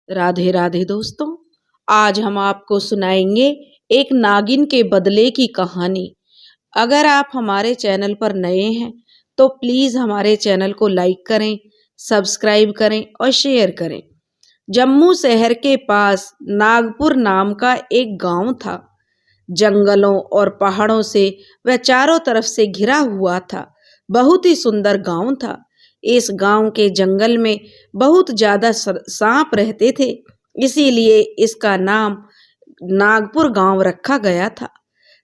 राधे राधे दोस्तों। आज हम आपको सुनाएंगे एक नागिन के बदले की कहानी। अगर आप हमारे चैनल पर नए हैं तो प्लीज हमारे चैनल को लाइक करें, सब्सक्राइब करें और शेयर करें। जम्मू शहर के पास नागपुर नाम का एक गांव था। जंगलों और पहाड़ों से वह चारों तरफ से घिरा हुआ था। बहुत ही सुंदर गांव था। इस गांव के जंगल में बहुत ज्यादा सांप रहते थे, इसीलिए इसका नाम नागपुर गांव रखा गया था।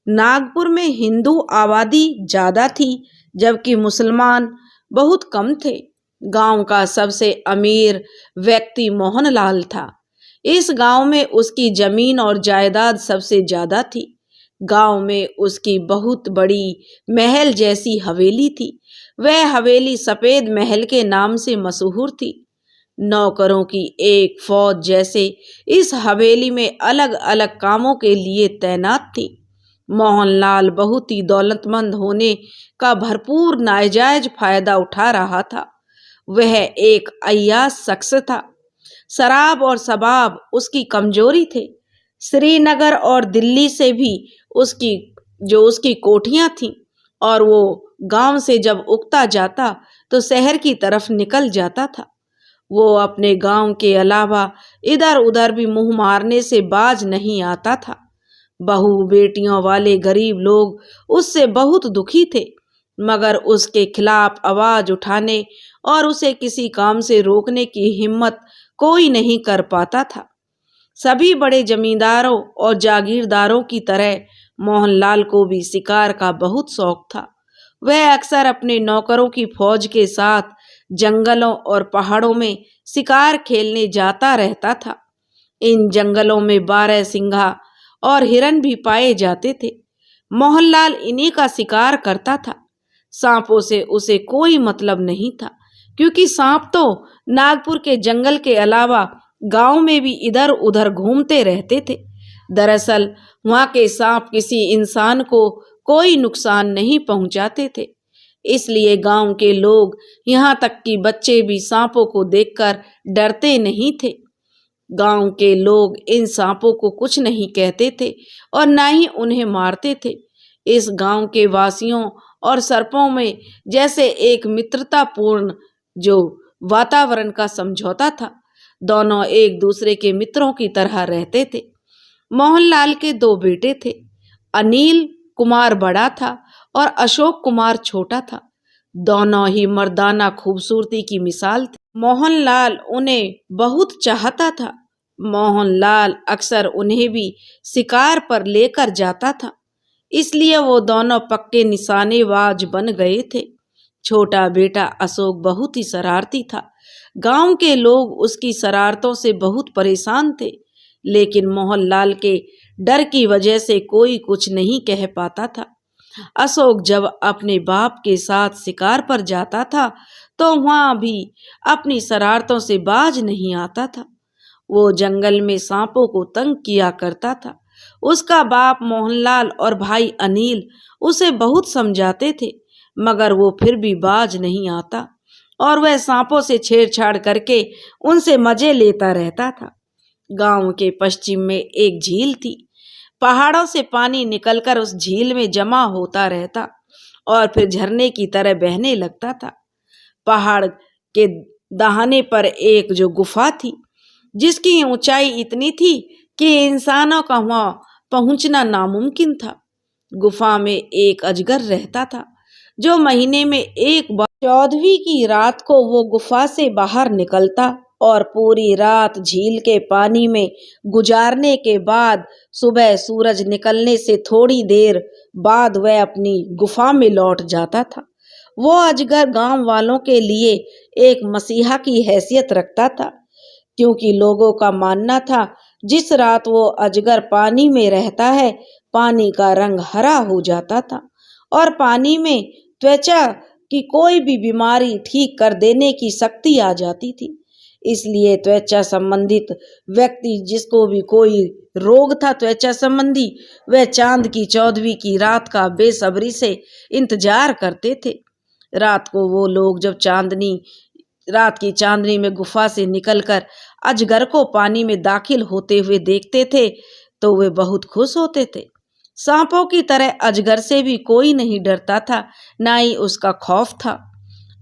नागपुर में हिंदू आबादी ज्यादा थी, जबकि मुसलमान बहुत कम थे। गांव का सबसे अमीर व्यक्ति मोहनलाल था। इस गांव में उसकी जमीन और जायदाद सबसे ज्यादा थी। गांव में उसकी बहुत बड़ी महल जैसी हवेली थी। वह हवेली सफेद महल के नाम से मशहूर थी। नौकरों की एक फौज जैसे इस हवेली में अलग अलग कामों के लिए तैनात थी। मोहनलाल बहुत ही दौलतमंद होने का भरपूर नाजायज फायदा उठा रहा था। वह एक अय्याश शख्स था। शराब और शबाब उसकी कमजोरी थे। श्रीनगर और दिल्ली से भी उसकी कोठियां थीं, और वो गांव से जब उगता जाता तो शहर की तरफ निकल जाता था। वो अपने गांव के अलावा इधर उधर भी मुंह मारने से बाज नहीं आता था। बहू बेटियों वाले गरीब लोग उससे बहुत दुखी थे, मगर उसके खिलाफ आवाज उठाने और उसे किसी काम से रोकने की हिम्मत कोई नहीं कर पाता था। सभी बड़े जमींदारों और जागीरदारों की तरह मोहनलाल को भी शिकार का बहुत शौक था। वह अक्सर अपने नौकरों की फौज के साथ जंगलों और पहाड़ों में शिकार खेलने जाता रहता था। इन जंगलों में बारहसिंघा और हिरन भी पाए जाते थे। मोहनलाल इन्हीं का शिकार करता था। सांपों से उसे कोई मतलब नहीं था, क्योंकि सांप तो नागपुर के जंगल के अलावा गांव में भी इधर उधर घूमते रहते थे। दरअसल वहां के सांप किसी इंसान को कोई नुकसान नहीं पहुंचाते थे, इसलिए गांव के लोग, यहाँ तक कि बच्चे भी सांपों को देखकर डरते नहीं थे। गांव के लोग इन सांपों को कुछ नहीं कहते थे और न ही उन्हें मारते थे। इस गांव के वासियों और सर्पों में जैसे एक मित्रतापूर्ण जो वातावरण का समझौता था। दोनों एक दूसरे के मित्रों की तरह रहते थे। मोहनलाल के दो बेटे थे। अनिल कुमार बड़ा था और अशोक कुमार छोटा था। दोनों ही मर्दाना खूबसूरती की मिसाल थे। मोहनलाल उन्हें बहुत चाहता था। मोहनलाल अक्सर उन्हें भी शिकार पर लेकर जाता था, इसलिए वो दोनों पक्के निशानेबाज बन गए थे। छोटा बेटा अशोक बहुत ही शरारती था। गांव के लोग उसकी शरारतों से बहुत परेशान थे, लेकिन मोहनलाल के डर की वजह से कोई कुछ नहीं कह पाता था। अशोक जब अपने बाप के साथ शिकार पर जाता था तो वहां भी अपनी शरारतों से बाज नहीं आता था। वो जंगल में सांपों को तंग किया करता था। उसका बाप मोहनलाल और भाई अनिल उसे बहुत समझाते थे, मगर वो फिर भी बाज नहीं आता और वह सांपों से छेड़छाड़ करके उनसे मजे लेता रहता था। गांव के पश्चिम में एक झील थी। पहाड़ों से पानी निकलकर उस झील में जमा होता रहता और फिर झरने की तरह बहने लगता था। पहाड़ के दाहिने पर एक जो गुफा थी, जिसकी ऊंचाई इतनी थी कि इंसानों का वहां पहुंचना नामुमकिन था। गुफा में एक अजगर रहता था, जो महीने में एक बार 14वीं की रात को वो गुफा से बाहर निकलता और पूरी रात झील के पानी में गुजारने के बाद सुबह सूरज निकलने से थोड़ी देर बाद वह अपनी गुफा में लौट जाता था। वो अजगर गांव वालों के लिए एक मसीहा की हैसियत रखता था, क्योंकि लोगों का मानना था जिस रात वो अजगर पानी में रहता है, पानी का रंग हरा हो जाता था और पानी में त्वचा की कोई भी बीमारी ठीक कर देने की शक्ति आ जाती थी। इसलिए त्वचा संबंधित व्यक्ति, जिसको भी कोई रोग था त्वचा संबंधी, वह चांद की 14वीं की रात का बेसब्री से इंतजार करते थे। रात को वो लोग जब रात की चांदनी में गुफा से निकलकर अजगर को पानी में दाखिल होते हुए देखते थे तो वे बहुत खुश होते थे। सांपों की तरह अजगर से भी कोई नहीं डरता था, ना ही उसका खौफ था।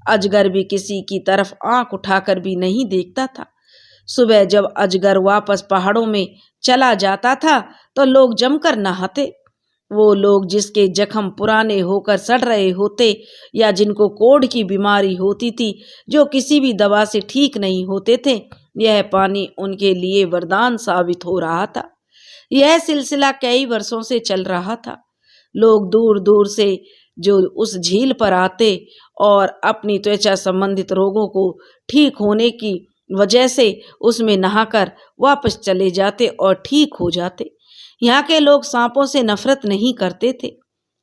अजगर भी किसी की तरफ आंख उठाकर भी नहीं देखता था। सुबह जब अजगर वापस पहाड़ों में चला जाता था तो लोग जमकर नहाते। वो लोग जिसके जख्म पुराने होकर सड़ रहे होते या जिनको कोढ़ की बीमारी होती थी जो किसी भी दवा से ठीक नहीं होते थे, यह पानी उनके लिए वरदान साबित हो रहा था। यह सिलसिला कई वर्षों से चल रहा था। लोग दूर दूर से जो उस झील पर आते और अपनी त्वचा संबंधित रोगों को ठीक होने की वजह से उसमें नहाकर वापस चले जाते और ठीक हो जाते। यहाँ के लोग सांपों से नफरत नहीं करते थे।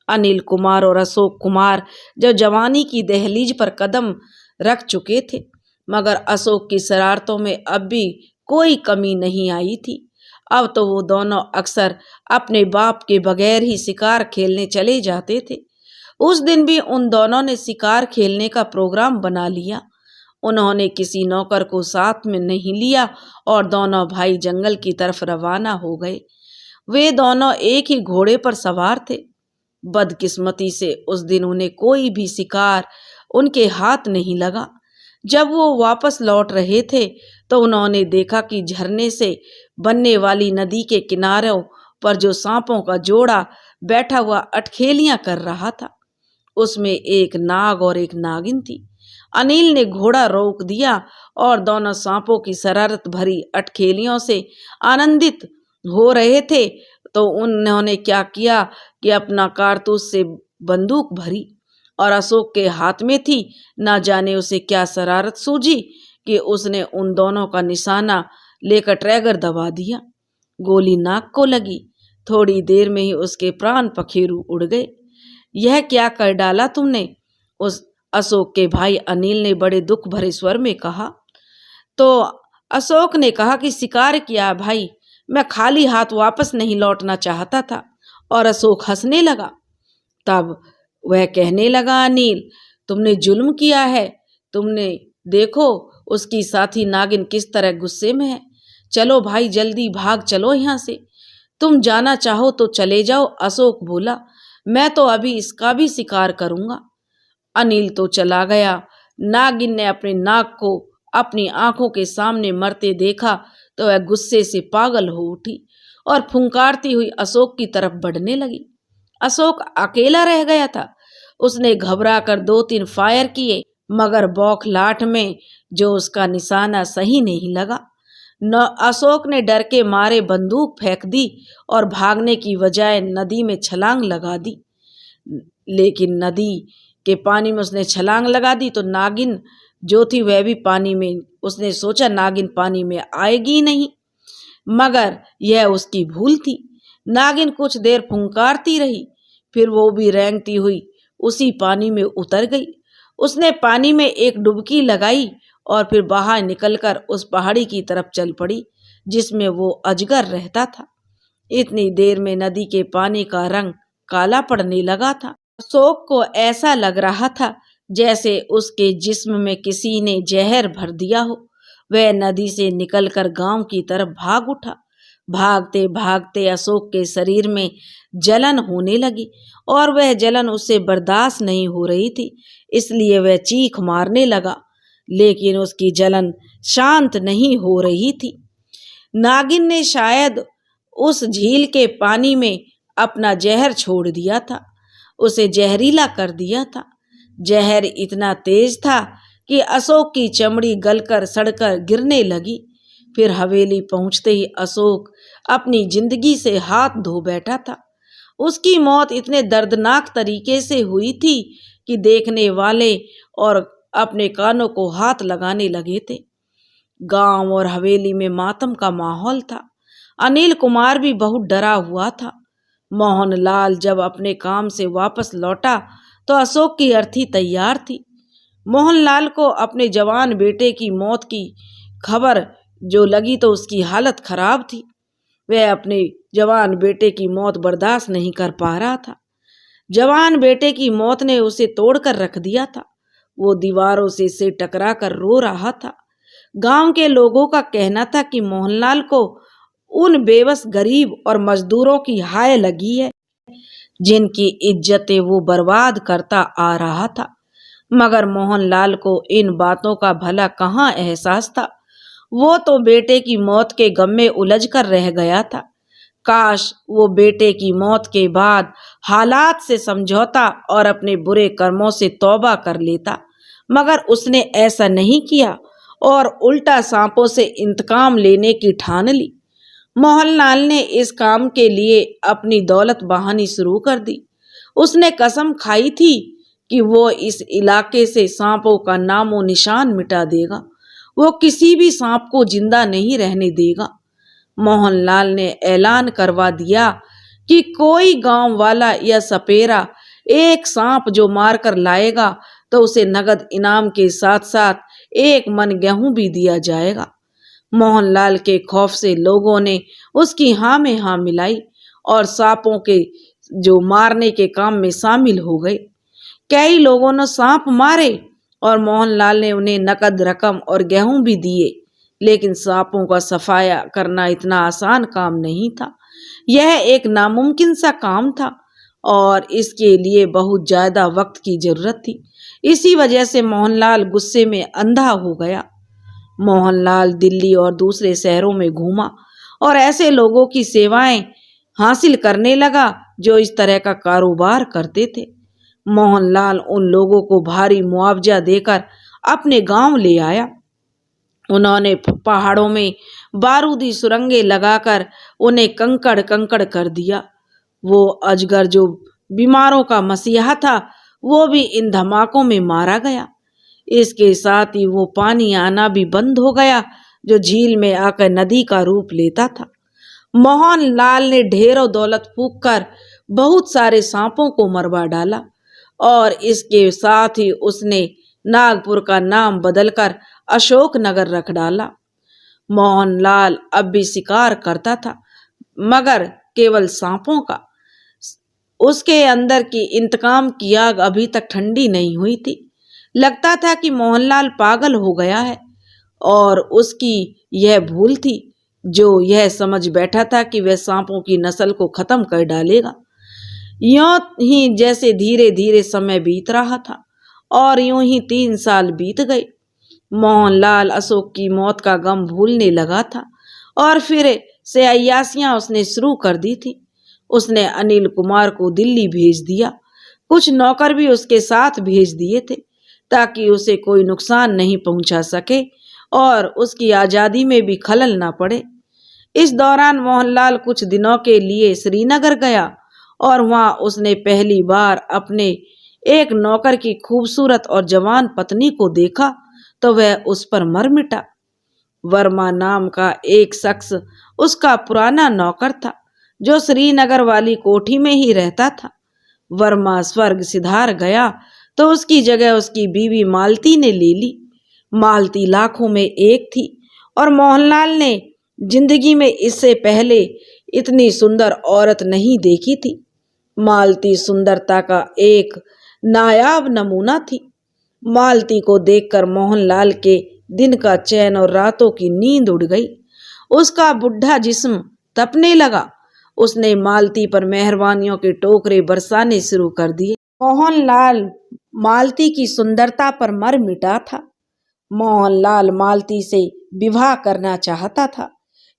अनिल कुमार और अशोक कुमार जब जवानी की दहलीज पर कदम रख चुके थे, मगर अशोक की शरारतों में अब भी कोई कमी नहीं आई थी। अब तो वो दोनों अक्सर अपने बाप के बगैर ही शिकार खेलने चले जाते थे। उस दिन भी उन दोनों ने शिकार खेलने का प्रोग्राम बना लिया। उन्होंने किसी नौकर को साथ में नहीं लिया और दोनों भाई जंगल की तरफ रवाना हो गए। वे दोनों एक ही घोड़े पर सवार थे। बदकिस्मती से उस दिन उन्हें कोई भी शिकार उनके हाथ नहीं लगा। जब वो वापस लौट रहे थे तो उन्होंने देखा कि झरने से बनने वाली नदी के किनारों पर जो सांपों का जोड़ा बैठा हुआ अटखेलियां कर रहा था, उसमें एक नाग और एक नागिन थी। अनिल ने घोड़ा रोक दिया और दोनों सांपों की शरारत भरी अटखेलियों से आनंदित हो रहे थे तो उन्होंने क्या किया कि अपना कारतूस से बंदूक भरी और अशोक के हाथ में थी। ना जाने उसे क्या शरारत सूझी कि उसने उन दोनों का निशाना लेकर ट्रैगर दबा दिया। गोली नाक को लगी। थोड़ी देर में ही उसके प्राण पखेरु उड़ गए। यह क्या कर डाला तुमने? उस अशोक के भाई अनिल ने बड़े दुख भरे स्वर में कहा। तो अशोक ने कहा कि शिकार किया भाई, मैं खाली हाथ वापस नहीं लौटना चाहता था। और अशोक हंसने लगा। तब वह कहने लगा, अनिल तुमने जुल्म किया है। तुमने देखो उसकी साथी नागिन किस तरह गुस्से में है। चलो भाई जल्दी भाग चलो यहाँ से। तुम जाना चाहो तो चले जाओ, अशोक बोला। मैं तो अभी इसका भी शिकार करूंगा। अनिल तो चला गया। नागिन ने अपने नाग को अपनी आंखों के सामने मरते देखा तो वह गुस्से से पागल हो उठी और फुंकारती हुई अशोक की तरफ बढ़ने लगी। अशोक अकेला रह गया था। उसने घबरा कर 2-3 फायर किए, मगर बौखलाहट में जो उसका निशाना सही नहीं लगा। न अशोक ने डर के मारे बंदूक फेंक दी और भागने की बजाय नदी में छलांग लगा दी। लेकिन नदी के पानी में उसने छलांग लगा दी तो नागिन जो थी वह भी पानी में, उसने सोचा नागिन पानी में आएगी नहीं, मगर यह उसकी भूल थी। नागिन कुछ देर फुंकारती रही, फिर वो भी रेंगती हुई उसी पानी में उतर गई। उसने पानी में एक डुबकी लगाई और फिर बाहर निकलकर उस पहाड़ी की तरफ चल पड़ी जिसमें वो अजगर रहता था। इतनी देर में नदी के पानी का रंग काला पड़ने लगा था। अशोक को ऐसा लग रहा था जैसे उसके जिस्म में किसी ने जहर भर दिया हो। वह नदी से निकलकर गांव की तरफ भाग उठा। भागते भागते अशोक के शरीर में जलन होने लगी और वह जलन उससे बर्दाश्त नहीं हो रही थी, इसलिए वह चीख मारने लगा, लेकिन उसकी जलन शांत नहीं हो रही थी। नागिन ने शायद उस झील के पानी में अपना जहर छोड़ दिया था, उसे जहरीला कर दिया था। जहर इतना तेज था कि अशोक की चमड़ी गलकर सड़कर गिरने लगी। फिर हवेली पहुंचते ही अशोक अपनी जिंदगी से हाथ धो बैठा था। उसकी मौत इतने दर्दनाक तरीके से हुई थी कि देखने वाले और अपने कानों को हाथ लगाने लगे थे। गांव और हवेली में मातम का माहौल था। अनिल कुमार भी बहुत डरा हुआ था। मोहनलाल जब अपने काम से वापस लौटा तो अशोक की अर्थी तैयार थी। मोहनलाल को अपने जवान बेटे की मौत की खबर जो लगी तो उसकी हालत खराब थी। वह अपने जवान बेटे की मौत बर्दाश्त नहीं कर पा रहा था। जवान बेटे की मौत ने उसे तोड़कर रख दिया था। वो दीवारों से टकरा कर रो रहा था। गांव के लोगों का कहना था कि मोहनलाल को उन बेबस गरीब और मजदूरों की हाय लगी है जिनकी इज्जतें वो बर्बाद करता आ रहा था। मगर मोहनलाल को इन बातों का भला कहाँ एहसास था। वो तो बेटे की मौत के गम में उलझ कर रह गया था। काश वो बेटे की मौत के बाद हालात से समझौता और अपने बुरे कर्मों से तौबा कर लेता, मगर उसने ऐसा नहीं किया और उल्टा सांपों से इंतकाम लेने की ठान ली। मोहनलाल ने इस काम के लिए अपनी दौलत बहानी शुरू कर दी। उसने कसम खाई थी कि वो इस इलाके से सांपों का नामो निशान मिटा देगा। वो किसी भी सांप को जिंदा नहीं रहने देगा। मोहनलाल ने ऐलान करवा दिया कि कोई गांव वाला या सपेरा एक सांप जो मार कर लाएगा तो उसे नगद इनाम के साथ साथ 1 मन गेहूं भी दिया जाएगा। मोहनलाल के खौफ से लोगों ने उसकी हाँ में हाँ मिलाई और सांपों के जो मारने के काम में शामिल हो गए। कई लोगों ने सांप मारे और मोहनलाल ने उन्हें नकद रकम और गेहूं भी दिए, लेकिन सांपों का सफाया करना इतना आसान काम नहीं था। यह एक नामुमकिन सा काम था और इसके लिए बहुत ज्यादा वक्त की जरूरत थी। इसी वजह से मोहनलाल गुस्से में अंधा हो गया। मोहनलाल दिल्ली और दूसरे शहरों में घूमा और ऐसे लोगों की सेवाएं हासिल करने लगा जो इस तरह का कारोबार करते थे। मोहनलाल उन लोगों को भारी मुआवजा देकर अपने गांव ले आया। उन्होंने पहाड़ों में बारूदी सुरंगें लगाकर उन्हें कंकड़ कंकड़ कर दिया। वो अजगर जो बीमारों का मसीहा था, वो भी इन धमाकों में मारा गया। इसके साथ ही वो पानी आना भी बंद हो गया जो झील में आकर नदी का रूप लेता था। मोहनलाल ने ढेरों दौलत फूंक कर बहुत सारे सांपों को मरवा डाला और इसके साथ ही उसने नागपुर का नाम बदलकर अशोक नगर रख डाला। मोहनलाल अब भी शिकार करता था, मगर केवल सांपों का। उसके अंदर की इंतकाम की आग अभी तक ठंडी नहीं हुई थी। लगता था कि मोहनलाल पागल हो गया है और उसकी यह भूल थी जो यह समझ बैठा था कि वह सांपों की नस्ल को खत्म कर डालेगा। यूं ही जैसे धीरे धीरे समय बीत रहा था और यूं ही 3 साल बीत गए। मोहनलाल अशोक की मौत का गम भूलने लगा था और फिर से अय्यासियां उसने शुरू कर दी थी। उसने अनिल कुमार को दिल्ली भेज दिया। कुछ नौकर भी उसके साथ भेज दिए थे ताकि उसे कोई नुकसान नहीं पहुंचा सके और उसकी आज़ादी में भी खलल ना पड़े। इस दौरान मोहनलाल कुछ दिनों के लिए श्रीनगर गया और वहां उसने पहली बार अपने एक नौकर की खूबसूरत और जवान पत्नी को देखा तो वह उस पर मर मिटा। वर्मा नाम का एक शख्स उसका पुराना नौकर था जो श्रीनगर वाली कोठी में ही रहता था। वर्मा स्वर्ग सिधार गया तो उसकी जगह उसकी बीवी मालती ने ले ली। मालती लाखों में एक थी और मोहनलाल ने जिंदगी में इससे पहले इतनी सुंदर औरत नहीं देखी थी। मालती सुंदरता का एक नायाब नमूना थी। मालती को देखकर मोहनलाल के दिन का चैन और रातों की नींद उड़ गई। उसका बुढ़ा जिस्म तपने लगा। उसने मालती पर मेहरबानियों के टोकरे बरसाने शुरू कर दिए। मोहनलाल मालती की सुंदरता पर मर मिटा था। मोहनलाल मालती से विवाह करना चाहता था,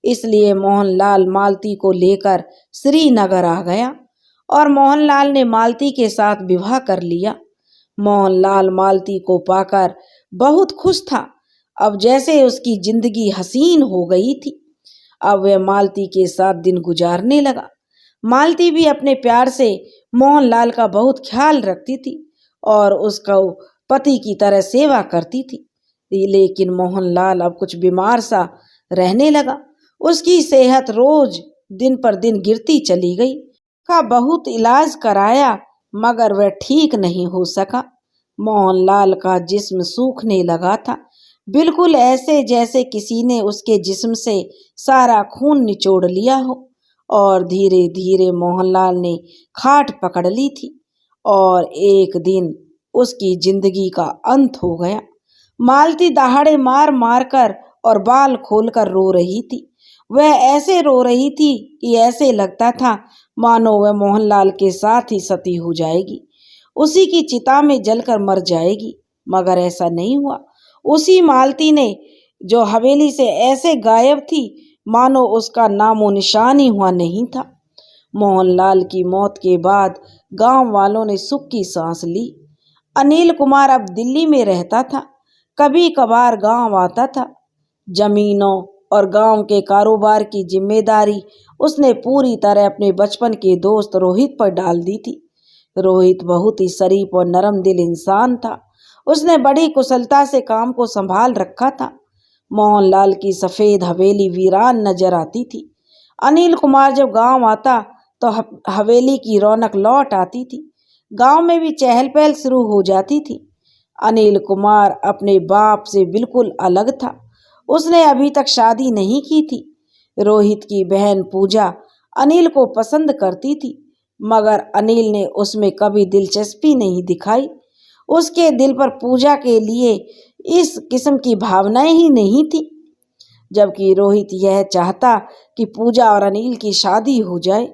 इसलिए मोहनलाल मालती को लेकर श्रीनगर आ गया और मोहनलाल ने मालती के साथ विवाह कर लिया। मोहनलाल मालती को पाकर बहुत खुश था। अब जैसे उसकी जिंदगी हसीन हो गई थी। अब वह मालती के साथ दिन गुजारने लगा। मालती भी अपने प्यार से मोहनलाल का बहुत ख्याल रखती थी और उसका पति की तरह सेवा करती थी। लेकिन मोहनलाल अब कुछ बीमार सा रहने लगा। उसकी सेहत रोज दिन पर दिन गिरती चली गई। का बहुत इलाज कराया मगर वह ठीक नहीं हो सका। मोहनलाल का जिस्म सूखने लगा था, बिल्कुल ऐसे जैसे किसी ने उसके जिस्म से सारा खून निचोड़ लिया हो। और धीरे धीरे मोहनलाल ने खाट पकड़ ली थी और एक दिन उसकी जिंदगी का अंत हो गया। मालती दहाड़े मार मार कर और बाल खोलकर रो रही थी। वह ऐसे रो रही थी कि ऐसे लगता था मानो वह मोहनलाल के साथ ही सती हो जाएगी, उसी की चिता में जलकर मर जाएगी। मगर ऐसा नहीं हुआ। उसी मालती ने जो हवेली से ऐसे गायब थी मानो उसका नामो निशान ही हुआ नहीं था। मोहनलाल की मौत के बाद गांव वालों ने सुख की सांस ली। अनिल कुमार अब दिल्ली में रहता था। कभी कभार गांव आता था। जमीनों और गांव के कारोबार की जिम्मेदारी उसने पूरी तरह अपने बचपन के दोस्त रोहित पर डाल दी थी। रोहित बहुत ही शरीफ और नरम दिल इंसान था। उसने बड़ी कुशलता से काम को संभाल रखा था। मोहनलाल की सफेद हवेली वीरान नजर आती थी। अनिल कुमार जब गांव आता तो हवेली की रौनक लौट आती थी। गांव में भी चहल पहल शुरू हो जाती थी। अनिल कुमार अपने बाप से बिल्कुल अलग था। उसने अभी तक शादी नहीं की थी। रोहित की बहन पूजा अनिल को पसंद करती थी, मगर अनिल ने उसमें कभी दिलचस्पी नहीं दिखाई। उसके दिल पर पूजा के लिए इस किस्म की भावनाएं ही नहीं थी। जबकि रोहित यह चाहता कि पूजा और अनिल की शादी हो जाए।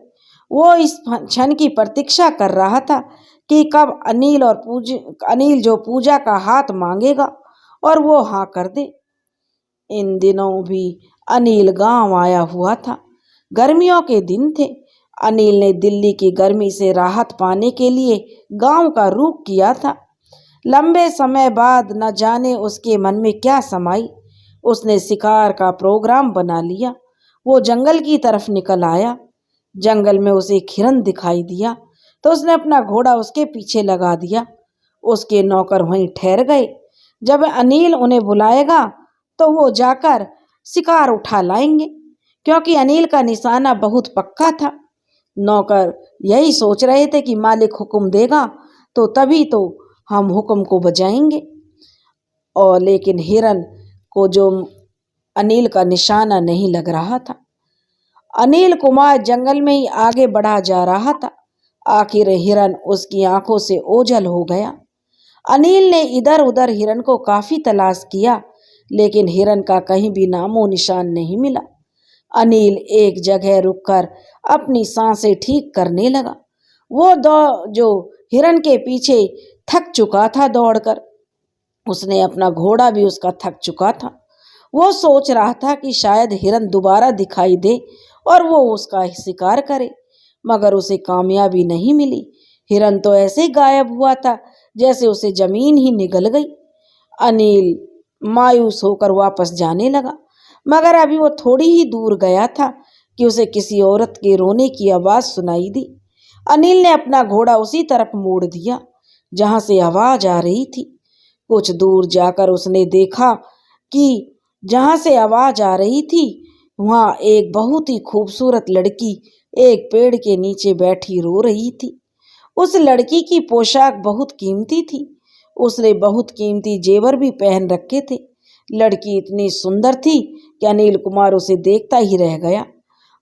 वो इस क्षण की प्रतीक्षा कर रहा था कि कब अनिल जो पूजा का हाथ मांगेगा और वो हाँ कर दे। इन दिनों भी अनिल गांव आया हुआ था। गर्मियों के दिन थे। अनिल ने दिल्ली की गर्मी से राहत पाने के लिए गांव का रुख किया था। लंबे समय बाद न जाने उसके मन में क्या समाई, उसने शिकार का प्रोग्राम बना लिया। वो जंगल की तरफ निकल आया। जंगल में उसे एक हिरन दिखाई दिया तो उसने अपना घोड़ा उसके पीछे लगा दिया। उसके नौकर वहीं ठहर गए। जब अनिल उन्हें बुलाएगा तो वो जाकर शिकार उठा लाएंगे, क्योंकि अनिल का निशाना बहुत पक्का था। नौकर यही सोच रहे थे कि मालिक हुक्म देगा तो तभी तो हम हुक्म को बजाएंगे। और लेकिन हिरन को जो अनिल का निशाना नहीं लग रहा था। अनिल कुमार जंगल में ही आगे बढ़ा जा रहा था। आखिर हिरन उसकी आंखों से ओझल हो गया। अनिल ने इधर उधर हिरन को काफी तलाश किया, लेकिन हिरन का कहीं भी नामो निशान नहीं मिला। अनिल एक जगह रुककर अपनी सांसें ठीक करने लगा। वो जो हिरन के पीछे थक चुका था दौड़कर, उसने अपना घोड़ा भी उसका थक चुका था। वो सोच रहा था कि शायद हिरन दोबारा दिखाई दे और वो उसका शिकार करे, मगर उसे कामयाबी नहीं मिली। हिरन तो ऐसे गायब हुआ था जैसे उसे जमीन ही निगल गई। अनिल मायूस होकर वापस जाने लगा, मगर अभी वो थोड़ी ही दूर गया था कि उसे किसी औरत के रोने की आवाज सुनाई दी। अनिल ने अपना घोड़ा उसी तरफ मोड़ दिया जहां से आवाज आ रही थी। कुछ दूर जाकर उसने देखा कि जहां से आवाज आ रही थी वहां एक बहुत ही खूबसूरत लड़की एक पेड़ के नीचे बैठी रो रही थी। उस लड़की की पोशाक बहुत कीमती थी। उसने बहुत कीमती जेवर भी पहन रखे थे। लड़की इतनी सुंदर थी कि अनिल कुमार उसे देखता ही रह गया।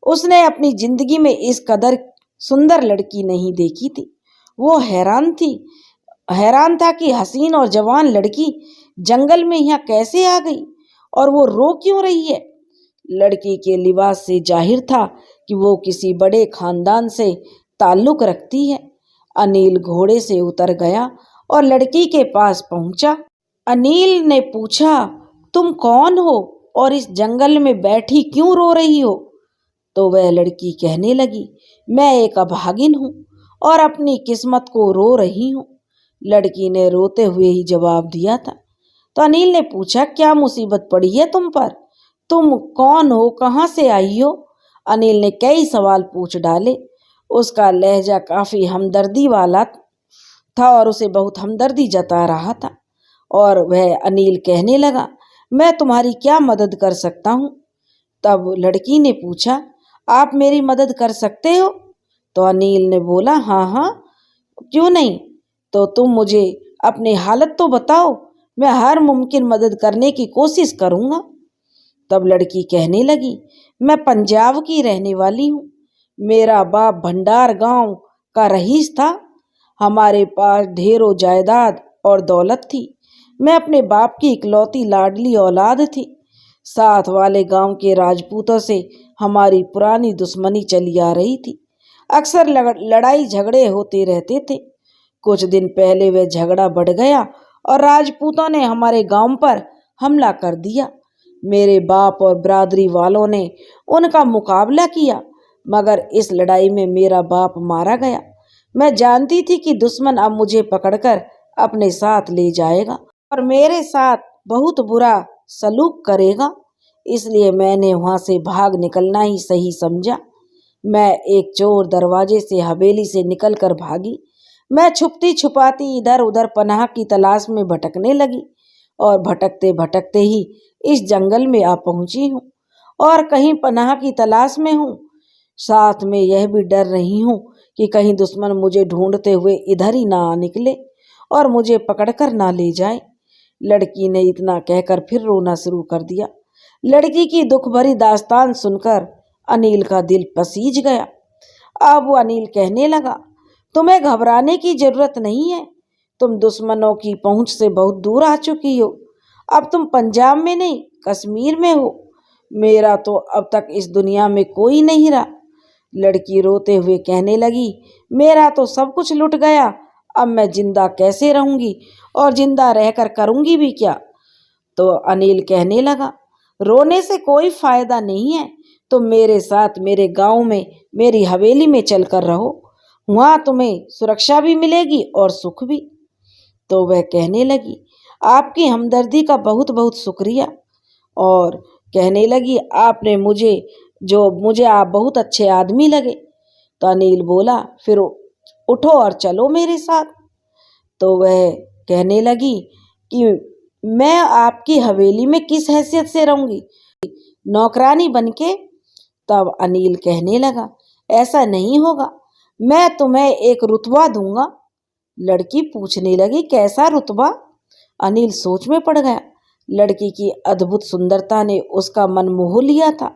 उसने अपनी जिंदगी में इस कदर सुंदर लड़की नहीं देखी थी। वो हैरान था कि हसीन और जवान लड़की जंगल में यहाँ कैसे आ गई और वो रो क्यों रही है। लड़की के लिबास से जाहिर था कि वो किसी बड़े खानदान से ताल्लुक रखती है। अनिल घोड़े से उतर गया और लड़की के पास पहुंचा। अनिल ने पूछा, तुम कौन हो और इस जंगल में बैठी क्यों रो रही हो? तो वह लड़की कहने लगी, मैं एक अभागिन हूँ और अपनी किस्मत को रो रही हूँ। लड़की ने रोते हुए ही जवाब दिया था। तो अनिल ने पूछा, क्या मुसीबत पड़ी है तुम पर? तुम कौन हो, कहाँ से आई हो? अनिल ने कई सवाल पूछ डाले। उसका लहजा काफी हमदर्दी वाला था और उसे बहुत हमदर्दी जता रहा था। और वह अनिल कहने लगा, मैं तुम्हारी क्या मदद कर सकता हूँ? तब लड़की ने पूछा, आप मेरी मदद कर सकते हो? तो अनिल ने बोला, हाँ हाँ, क्यों नहीं। तो तुम मुझे अपनी हालत तो बताओ, मैं हर मुमकिन मदद करने की कोशिश करूँगा। तब लड़की कहने लगी, मैं पंजाब की रहने वाली हूँ। मेरा बाप भंडार गांव का रईस था। हमारे पास ढेरों जायदाद और दौलत थी। मैं अपने बाप की इकलौती लाडली औलाद थी। साथ वाले गांव के राजपूतों से हमारी पुरानी दुश्मनी चली आ रही थी। अक्सर लड़ाई झगड़े होते रहते थे। कुछ दिन पहले वह झगड़ा बढ़ गया और राजपूतों ने हमारे गांव पर हमला कर दिया। मेरे बाप और बिरादरी वालों ने उनका मुकाबला किया, मगर इस लड़ाई में मेरा बाप मारा गया। मैं जानती थी कि दुश्मन अब मुझे पकड़कर अपने साथ ले जाएगा और मेरे साथ बहुत बुरा सलूक करेगा, इसलिए मैंने वहां से भाग निकलना ही सही समझा। मैं एक चोर दरवाजे से हवेली से निकलकर भागी। मैं छुपती छुपाती इधर उधर पनाह की तलाश में भटकने लगी और भटकते भटकते ही इस जंगल में आ पहुंची हूँ और कहीं पनाह की तलाश में हूँ। साथ में यह भी डर रही हूँ कि कहीं दुश्मन मुझे ढूंढते हुए इधर ही ना आ निकले और मुझे पकड़कर ना ले जाए। लड़की ने इतना कहकर फिर रोना शुरू कर दिया। लड़की की दुख भरी दास्तान सुनकर अनिल का दिल पसीज गया। अब वो अनिल कहने लगा, तुम्हें घबराने की जरूरत नहीं है। तुम दुश्मनों की पहुंच से बहुत दूर आ चुकी हो। अब तुम पंजाब में नहीं, कश्मीर में हो। मेरा तो अब तक इस दुनिया में कोई नहीं रहा। लड़की रोते हुए कहने लगी, मेरा तो सब कुछ लुट गया। अब मैं जिंदा कैसे रहूंगी और जिंदा रहकर करूंगी भी क्या? तो अनिल कहने लगा, रोने से कोई फायदा नहीं है। तुम मेरे साथ मेरे गांव में मेरी हवेली में चलकर रहो, वहां तुम्हें सुरक्षा भी मिलेगी और सुख भी। तो वह कहने लगी, आपकी हमदर्दी का बहुत बहुत शुक्रिया। और कहने लगी, आपने मुझे आप बहुत अच्छे आदमी लगे। तो अनिल बोला, फिर उठो और चलो मेरे साथ। तो वह कहने लगी कि मैं आपकी हवेली में किस हैसियत से रहूंगी, नौकरानी बनके? तब अनिल कहने लगा, ऐसा नहीं होगा, मैं तुम्हें एक रुतबा दूंगा। लड़की पूछने लगी, कैसा रुतबा? अनिल सोच में पड़ गया। लड़की की अद्भुत सुंदरता ने उसका मन मोह लिया था।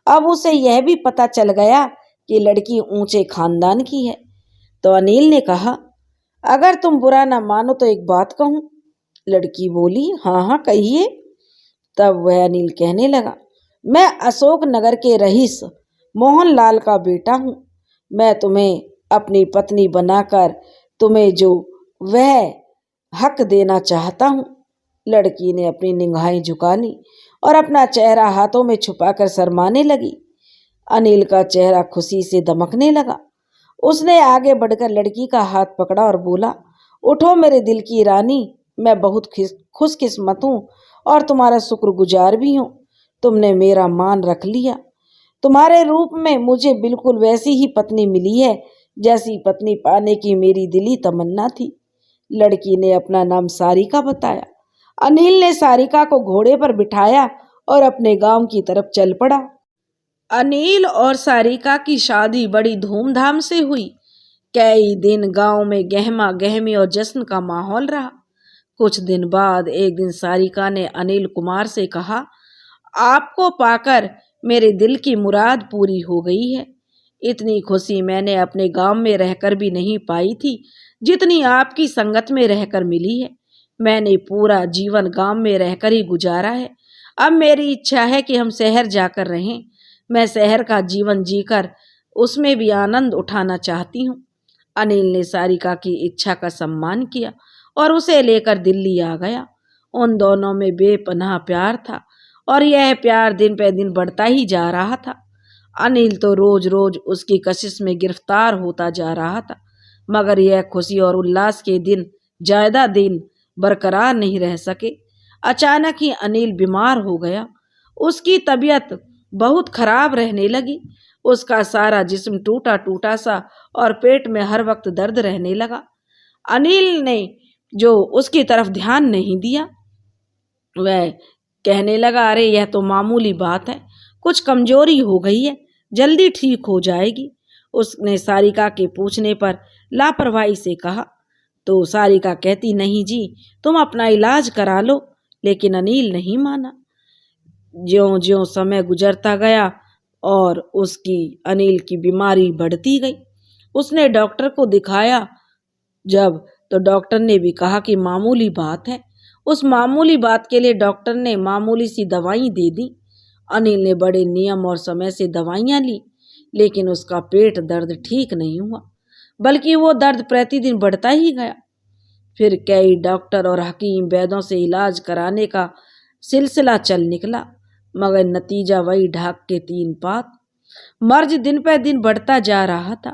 अब उसे यह भी पता चल गया कि लड़की ऊंचे खानदान की है। तो अनिल ने कहा, अगर तुम बुरा ना मानो तो एक बात कहूं। लड़की बोली, हाँ हाँ कहिए। तब वह अनिल कहने लगा, मैं अशोक नगर के रईस मोहनलाल का बेटा हूँ। मैं तुम्हें अपनी पत्नी बनाकर तुम्हें जो वह हक देना चाहता हूँ। लड़की ने अपनी निगाहें झुका ली और अपना चेहरा हाथों में छुपाकर शर्माने लगी। अनिल का चेहरा खुशी से दमकने लगा। उसने आगे बढ़कर लड़की का हाथ पकड़ा और बोला, उठो मेरे दिल की रानी, मैं बहुत खुशकिस्मत हूँ और तुम्हारा शुक्रगुजार भी हूँ। तुमने मेरा मान रख लिया। तुम्हारे रूप में मुझे बिल्कुल वैसी ही पत्नी मिली है जैसी पत्नी पाने की मेरी दिली तमन्ना थी। लड़की ने अपना नाम सारिका बताया। अनिल ने सारिका को घोड़े पर बिठाया और अपने गांव की तरफ चल पड़ा। अनिल और सारिका की शादी बड़ी धूमधाम से हुई। कई दिन गांव में गहमा गहमी और जश्न का माहौल रहा। कुछ दिन बाद एक दिन सारिका ने अनिल कुमार से कहा, आपको पाकर मेरे दिल की मुराद पूरी हो गई है। इतनी खुशी मैंने अपने गांव में रहकर भी नहीं पाई थी जितनी आपकी संगत में रहकर मिली है। मैंने पूरा जीवन गांव में रहकर ही गुजारा है। अब मेरी इच्छा है कि हम शहर जाकर रहें। मैं शहर का जीवन जीकर उसमें भी आनंद उठाना चाहती हूँ। अनिल ने सारिका की इच्छा का सम्मान किया और उसे लेकर दिल्ली आ गया। उन दोनों में बेपनाह प्यार था और यह प्यार दिन पे दिन बढ़ता ही जा रहा था। अनिल तो रोज रोज उसकी कशिश में गिरफ्तार होता जा रहा था, मगर यह खुशी और उल्लास के दिन ज्यादा दिन बरकरार नहीं रह सके। अचानक ही अनिल बीमार हो गया। उसकी तबीयत बहुत खराब रहने लगी। उसका सारा जिस्म टूटा टूटा सा और पेट में हर वक्त दर्द रहने लगा। अनिल ने जो उसकी तरफ ध्यान नहीं दिया। वह कहने लगा, अरे यह तो मामूली बात है, कुछ कमजोरी हो गई है, जल्दी ठीक हो जाएगी। उसने सारिका के पूछने पर लापरवाही से कहा। तो सारिका कहती, नहीं जी, तुम अपना इलाज करा लो। लेकिन अनिल नहीं माना। ज्यों ज्यों समय गुजरता गया और अनिल की बीमारी बढ़ती गई। उसने डॉक्टर को दिखाया जब, तो डॉक्टर ने भी कहा कि मामूली बात है। उस मामूली बात के लिए डॉक्टर ने मामूली सी दवाई दे दी। अनिल ने बड़े नियम और समय से दवाइयाँ ली, लेकिन उसका पेट दर्द ठीक नहीं हुआ, बल्कि वो दर्द प्रतिदिन बढ़ता ही गया। फिर कई डॉक्टर और हकीम वैद्यों से इलाज कराने का सिलसिला चल निकला, मगर नतीजा वही ढाक के 3 पात। मर्ज दिन पर दिन बढ़ता जा रहा था।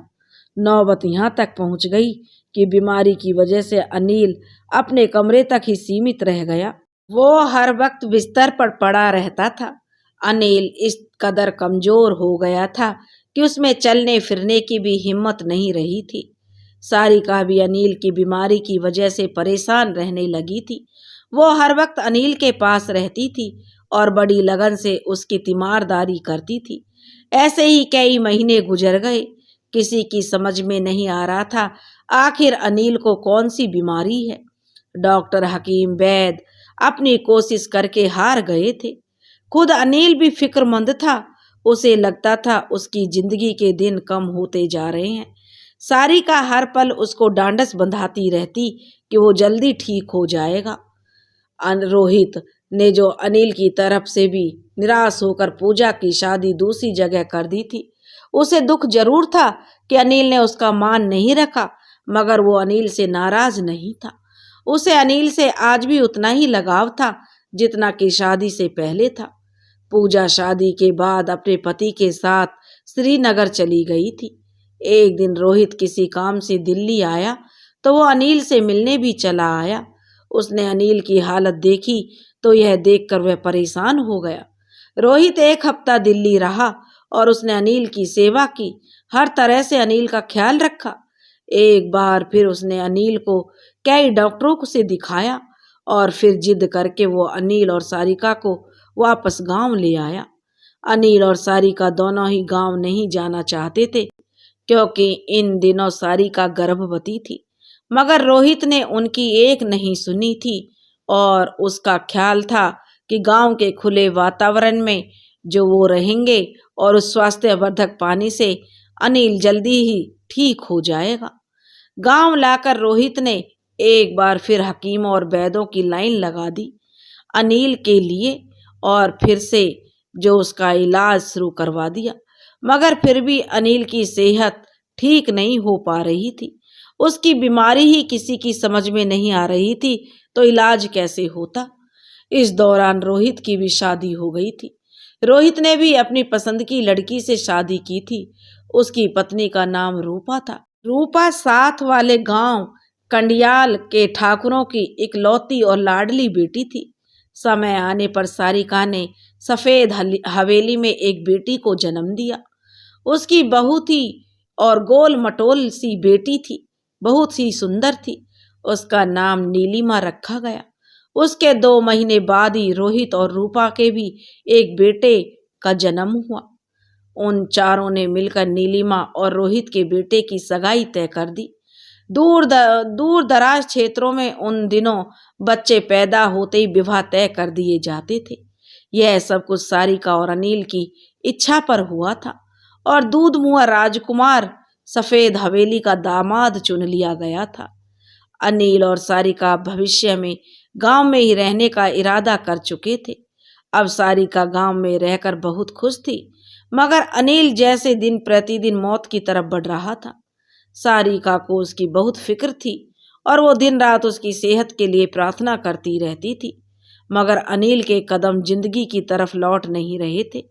नौबत यहाँ तक पहुँच गई कि बीमारी की वजह से अनिल अपने कमरे तक ही सीमित रह गया। वो हर वक्त बिस्तर पर पड़ा रहता था। अनिल इस कदर कमजोर हो गया था कि उसमें चलने फिरने की भी हिम्मत नहीं रही थी। सारिका भी अनिल की बीमारी की वजह से परेशान रहने लगी थी। वो हर वक्त अनिल के पास रहती थी और बड़ी लगन से उसकी तीमारदारी करती थी। ऐसे ही कई महीने गुजर गए। किसी की समझ में नहीं आ रहा था आखिर अनिल को कौन सी बीमारी है। डॉक्टर, हकीम, वैद्य अपनी कोशिश करके हार गए थे। खुद अनिल भी फिक्रमंद था। उसे लगता था उसकी जिंदगी के दिन कम होते जा रहे हैं। सारिका हर पल उसको डांडस बंधाती रहती कि वो जल्दी ठीक हो जाएगा। रोहित ने जो अनिल की तरफ से भी निराश होकर पूजा की शादी दूसरी जगह कर दी थी, उसे दुख जरूर था कि अनिल ने उसका मान नहीं रखा, मगर वो अनिल से नाराज नहीं था। उसे अनिल से आज भी उतना ही लगाव था जितना कि शादी से पहले था। पूजा शादी के बाद अपने पति के साथ श्रीनगर चली गई थी। एक दिन रोहित किसी काम से दिल्ली आया तो वो अनिल से मिलने भी चला आया। उसने अनिल की हालत देखी तो यह देखकर वह परेशान हो गया। रोहित 1 हफ्ता दिल्ली रहा और उसने अनिल की सेवा की, हर तरह से अनिल का ख्याल रखा। एक बार फिर उसने अनिल को कई डॉक्टरों से दिखाया और फिर जिद करके वो अनिल और सारिका को वापस गांव ले आया। अनिल और सारिका दोनों ही गांव नहीं जाना चाहते थे, क्योंकि इन दिनों सारिका गर्भवती थी, मगर रोहित ने उनकी एक नहीं सुनी थी और उसका ख्याल था कि गांव के खुले वातावरण में जो वो रहेंगे और उस स्वास्थ्यवर्धक पानी से अनिल जल्दी ही ठीक हो जाएगा। गांव लाकर रोहित ने एक बार फिर हकीमों और वैद्यों की लाइन लगा दी अनिल के लिए और फिर से जो उसका इलाज शुरू करवा दिया, मगर फिर भी अनिल की सेहत ठीक नहीं हो पा रही थी। उसकी बीमारी ही किसी की समझ में नहीं आ रही थी, तो इलाज कैसे होता। इस दौरान रोहित की भी शादी हो गई थी। रोहित ने भी अपनी पसंद की लड़की से शादी की थी। उसकी पत्नी का नाम रूपा था। रूपा साथ वाले गांव कंडियाल के ठाकुरों की इकलौती और लाडली बेटी थी। समय आने पर सारिका ने सफेद हवेली में एक बेटी को जन्म दिया। उसकी बहुत ही और गोल मटोल सी बेटी थी, बहुत ही सुंदर थी। उसका नाम नीलिमा रखा गया। उसके 2 महीने बाद ही रोहित और रूपा के भी एक बेटे का जन्म हुआ। उन चारों ने मिलकर नीलिमा और रोहित के बेटे की सगाई तय कर दी। दूर दराज क्षेत्रों में उन दिनों बच्चे पैदा होते ही विवाह तय कर दिए जाते थे। यह सब कुछ सारिका और अनिल की इच्छा पर हुआ था और दूध मुंह राजकुमार सफेद हवेली का दामाद चुन लिया गया था। अनिल और सारिका भविष्य में गांव में ही रहने का इरादा कर चुके थे। अब सारिका गांव में रहकर बहुत खुश थी, मगर अनिल जैसे दिन प्रतिदिन मौत की तरफ बढ़ रहा था। सारिका को उसकी बहुत फिक्र थी और वो दिन रात उसकी सेहत के लिए प्रार्थना करती रहती थी, मगर अनिल के कदम जिंदगी की तरफ लौट नहीं रहे थे।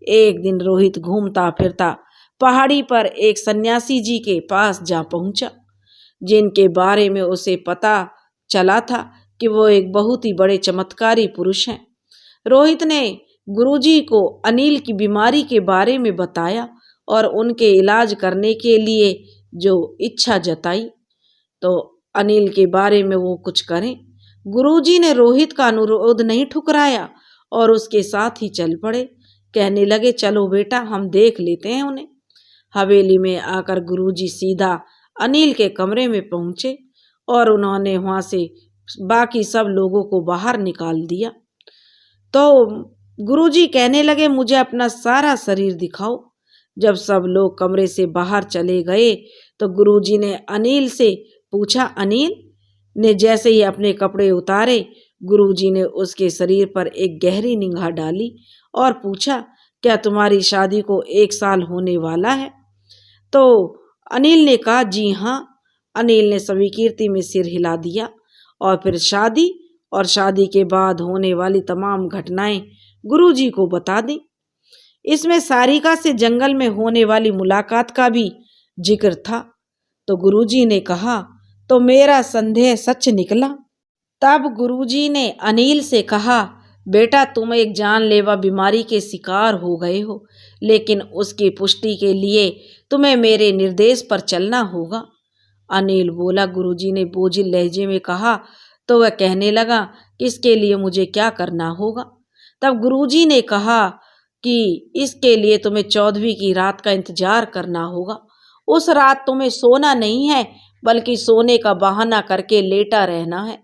एक दिन रोहित घूमता फिरता पहाड़ी पर एक सन्यासी जी के पास जा पहुंचा, जिनके बारे में उसे पता चला था कि वो एक बहुत ही बड़े चमत्कारी पुरुष हैं। रोहित ने गुरुजी को अनिल की बीमारी के बारे में बताया और उनके इलाज करने के लिए जो इच्छा जताई, तो अनिल के बारे में वो कुछ करें। गुरुजी ने रोहित का अनुरोध नहीं ठुकराया और उसके साथ ही चल पड़े। कहने लगे, चलो बेटा, हम देख लेते हैं उन्हें। हवेली में आकर गुरुजी सीधा अनिल के कमरे में पहुंचे और उन्होंने वहां से बाकी सब लोगों को बाहर निकाल दिया। तो गुरुजी कहने लगे, मुझे अपना सारा शरीर दिखाओ। जब सब लोग कमरे से बाहर चले गए तो गुरुजी ने अनिल से पूछा। अनिल ने जैसे ही अपने कपड़े उतारे गुरुजी ने उसके शरीर पर एक गहरी निगाह डाली और पूछा, क्या तुम्हारी शादी को 1 साल होने वाला है? तो अनिल ने कहा, जी हाँ। अनिल ने स्वीकृति में सिर हिला दिया और फिर शादी और शादी के बाद होने वाली तमाम घटनाएं गुरुजी को बता दी। इसमें सारिका से जंगल में होने वाली मुलाकात का भी जिक्र था। तो गुरुजी ने कहा, तो मेरा संदेह सच निकला। तब गुरुजी ने अनिल से कहा, बेटा तुम एक जानलेवा बीमारी के शिकार हो गए हो, लेकिन उसकी पुष्टि के लिए तुम्हें मेरे निर्देश पर चलना होगा। अनिल बोला, गुरुजी ने बोझिल लहजे में कहा। तो वह कहने लगा, इसके लिए मुझे क्या करना होगा? तब गुरुजी ने कहा कि इसके लिए तुम्हें 14वीं की रात का इंतजार करना होगा। उस रात तुम्हें सोना नहीं है, बल्कि सोने का बहाना करके लेटा रहना है।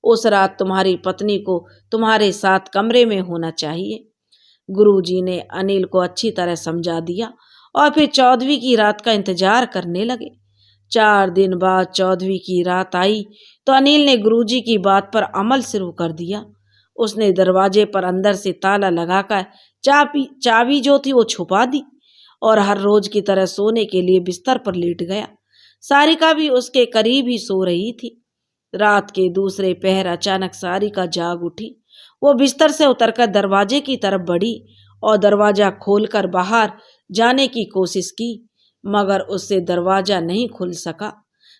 उस रात तुम्हारी पत्नी को तुम्हारे साथ कमरे में होना चाहिए। गुरुजी ने अनिल को अच्छी तरह समझा दिया और फिर 14वीं की रात का इंतजार करने लगे। 4 दिन बाद 14वीं की रात आई तो अनिल ने गुरुजी की बात पर अमल शुरू कर दिया। उसने दरवाजे पर अंदर से ताला लगाकर चाबी जो थी वो छुपा दी और हर रोज की तरह सोने के लिए बिस्तर पर लेट गया। सारिका भी उसके करीब ही सो रही थी। रात के दूसरे पहर अचानक सारिका जाग उठी। वो बिस्तर से उतरकर दरवाजे की तरफ बढ़ी और दरवाजा खोलकर बाहर जाने की कोशिश की, मगर उससे दरवाजा नहीं खुल सका।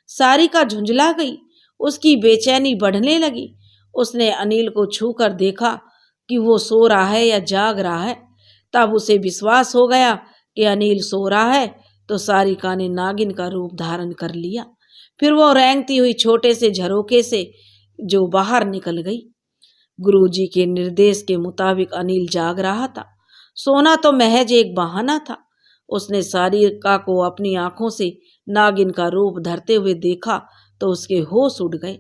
सारिका झुंझला गई। उसकी बेचैनी बढ़ने लगी। उसने अनिल को छूकर देखा कि वो सो रहा है या जाग रहा है। तब उसे विश्वास हो गया कि अनिल सो रहा है। तो सारिका ने नागिन का रूप धारण कर लिया। फिर वो रेंगती हुई छोटे से झरोके से जो बाहर निकल गई। गुरुजी के निर्देश के मुताबिक अनिल जाग रहा था। सोना तो महज एक बहाना था। उसने सारिका को अपनी आंखों से नागिन का रूप धरते हुए देखा तो उसके होश उड़ गए।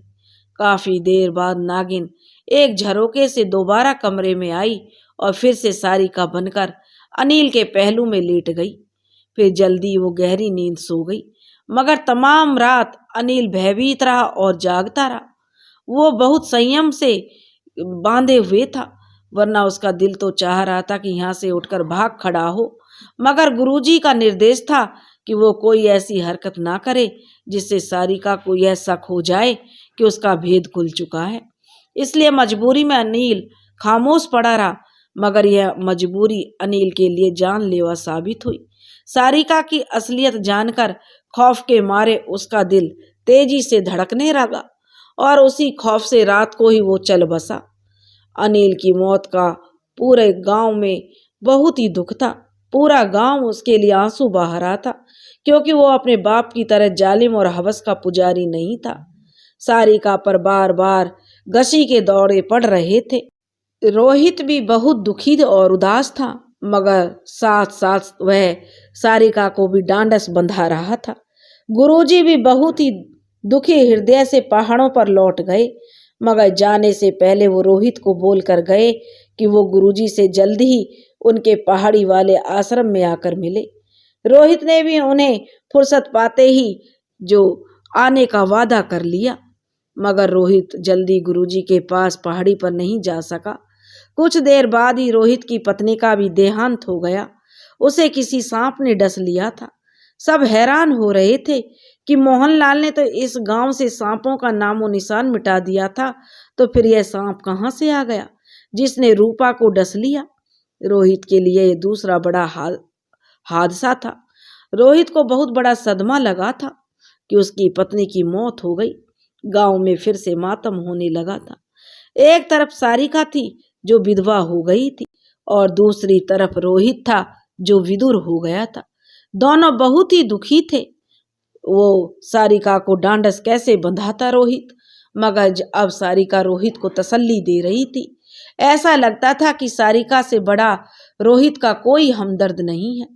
काफी देर बाद नागिन एक झरोके से दोबारा कमरे में आई और फिर से सारिका बनकर अनिल के पहलू में लेट गई। फिर जल्दी वो गहरी नींद सो गई। मगर तमाम रात अनिल भयभीत रहा और जागता रहा। वो बहुत संयम से बांधे हुए था, वरना उसका दिल तो चाह रहा था कि यहाँ से उठकर भाग खड़ा हो। मगर गुरुजी का निर्देश था कि वो कोई ऐसी हरकत ना करे जिससे सारिका को यह शक हो जाए कि उसका भेद खुल चुका है। इसलिए मजबूरी में अनिल खामोश पड़ा रहा, मगर यह मजबूरी अनिल के लिए जानलेवा साबित हुई। सारिका की असलियत जानकर खौफ के मारे उसका दिल तेजी से धड़कने लगा और उसी खौफ से रात को ही वो चल बसा। अनिल की मौत का पूरे गांव में बहुत ही दुख था। पूरा गांव उसके लिए आंसू बहा रहा था, क्योंकि वो अपने बाप की तरह जालिम और हवस का पुजारी नहीं था। सारिका पर बार बार घसी के दौरे पड़ रहे थे। रोहित भी बहुत दुखी और उदास था, मगर साथ साथ वह सारिका को भी डांडस बंधा रहा था। गुरुजी भी बहुत ही दुखी हृदय से पहाड़ों पर लौट गए, मगर जाने से पहले वो रोहित को बोल कर गए कि वो गुरुजी से जल्द ही उनके पहाड़ी वाले आश्रम में आकर मिले। रोहित ने भी उन्हें फुर्सत पाते ही जो आने का वादा कर लिया, मगर रोहित जल्दी गुरुजी के पास पहाड़ी पर नहीं जा सका। कुछ देर बाद ही रोहित की पत्नी का भी देहांत हो गया। उसे किसी सांप ने डस लिया था। सब हैरान हो रहे थे कि मोहनलाल ने तो इस गांव से सांपों का नामो निशान मिटा दिया था, तो फिर यह सांप कहाँ से आ गया जिसने रूपा को डस लिया। रोहित के लिए यह दूसरा बड़ा हादसा था। रोहित को बहुत बड़ा सदमा लगा था कि उसकी पत्नी की मौत हो गई। गांव में फिर से मातम होने लगा था। एक तरफ सारिका थी जो विधवा हो गई थी और दूसरी तरफ रोहित था जो विदुर हो गया था। दोनों बहुत ही दुखी थे। वो सारिका को डांडस कैसे बंधाता रोहित, मगर अब सारिका रोहित को तसल्ली दे रही थी। ऐसा लगता था कि सारिका से बड़ा रोहित का कोई हमदर्द नहीं है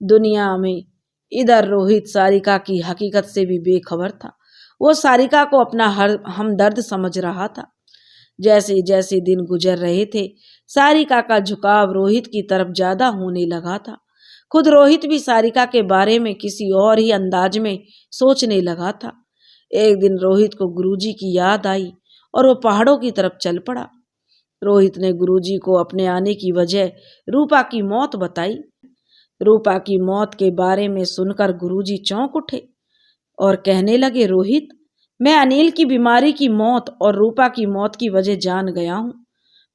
दुनिया में। इधर रोहित सारिका की हकीकत से भी बेखबर था। वो सारिका को अपना हमदर्द समझ रहा था। जैसे जैसे दिन गुजर रहे थे, सारिका का झुकाव रोहित की तरफ ज्यादा होने लगा था। खुद रोहित भी सारिका के बारे में किसी और ही अंदाज में सोचने लगा था। एक दिन रोहित को गुरुजी की याद आई और वो पहाड़ों की तरफ चल पड़ा। रोहित ने गुरुजी को अपने आने की वजह रूपा की मौत बताई। रूपा की मौत के बारे में सुनकर गुरुजी चौंक उठे और कहने लगे, रोहित, मैं अनिल की बीमारी की मौत और रूपा की मौत की वजह जान गया हूँ।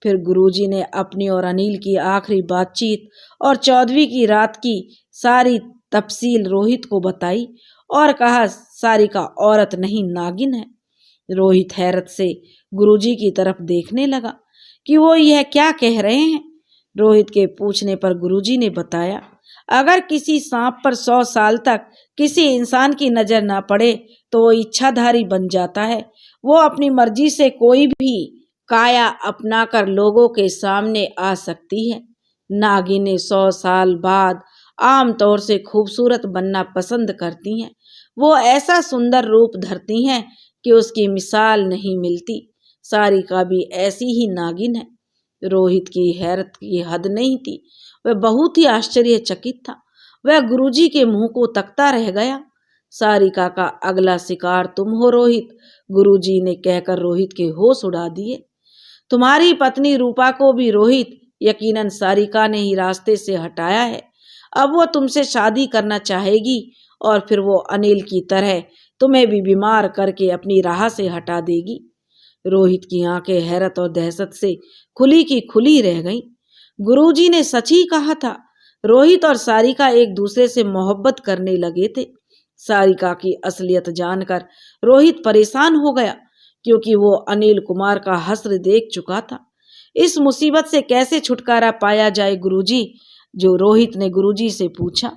फिर गुरुजी ने अपनी और अनिल की आखिरी बातचीत और 14वीं की रात की सारी तफसील रोहित को बताई और कहा, सारिका औरत नहीं नागिन है। रोहित हैरत से गुरुजी की तरफ देखने लगा कि वो यह क्या कह रहे हैं। रोहित के पूछने पर गुरुजी ने बताया, अगर किसी सांप पर 100 साल तक किसी इंसान की नजर ना पड़े तो वो इच्छाधारी बन जाता है। वो अपनी मर्जी से कोई भी काया अपनाकर लोगों के सामने आ सकती है। नागिनें 100 साल बाद आमतौर से खूबसूरत बनना पसंद करती हैं। वो ऐसा सुंदर रूप धरती हैं कि उसकी मिसाल नहीं मिलती। सारिका भी ऐसी ही नागिन है। रोहित की हैरत की हद नहीं थी। वह बहुत ही आश्चर्यचकित था। वह गुरुजी के मुंह को तकता रह गया। सारिका का अगला शिकार तुम हो रोहित, गुरुजी ने कहकर रोहित के होश उड़ा दिए। तुम्हारी पत्नी रूपा को भी रोहित यकीनन सारिका ने ही रास्ते से हटाया है। अब वो तुमसे शादी करना चाहेगी और फिर वो अनिल की तरह तुम्हें भी बीमार करके अपनी राह से हटा देगी। रोहित की आंखें हैरत और दहशत से खुली की खुली रह गईं। गुरुजी ने सच ही कहा था। रोहित और सारिका एक दूसरे से मोहब्बत करने लगे थे। सारिका की असलियत जानकर रोहित परेशान हो गया, क्योंकि वो अनिल कुमार का हश्र देख चुका था। इस मुसीबत से कैसे छुटकारा पाया जाए गुरुजी, जो रोहित ने गुरुजी से पूछा।